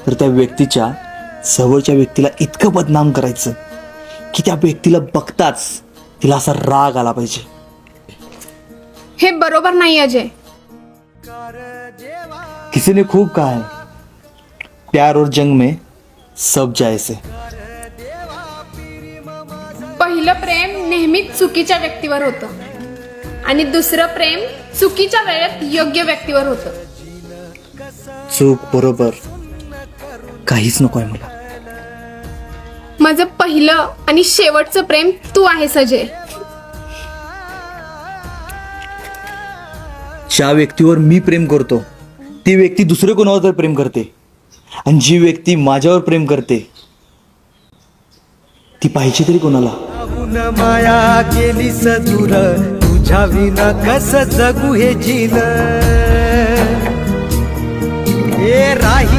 तर त्या व्यक्तीच्या जवळच्या व्यक्तीला इतकं बदनाम करायचं की त्या व्यक्तीला बघताच तिला असा राग आला पाहिजे. हे बरोबर नाही अजय. किसी ने खूब कहा है, प्यार और जंग में सब जायसे. पहिलं प्रेम नेहमीच चुकीच्या व्यक्तीवर होतं आणि दुसरं प्रेम चुकीच्या वेळेत योग्य व्यक्तीवर होतं. चूक बरोबर काहीच नकोय मला. माझं पहिलं आणि शेवटचं प्रेम तू आहेस अजय. ज्या व्यक्तीवर मी प्रेम करतो ती व्यक्ती दुसरे कोणावर तर प्रेम करते, आणि जी व्यक्ती माझ्यावर प्रेम करते ती पाहिजे तरी कोणाला. माया केली सदूर, तुझ्या विना कस जगू हे जीन. हे राही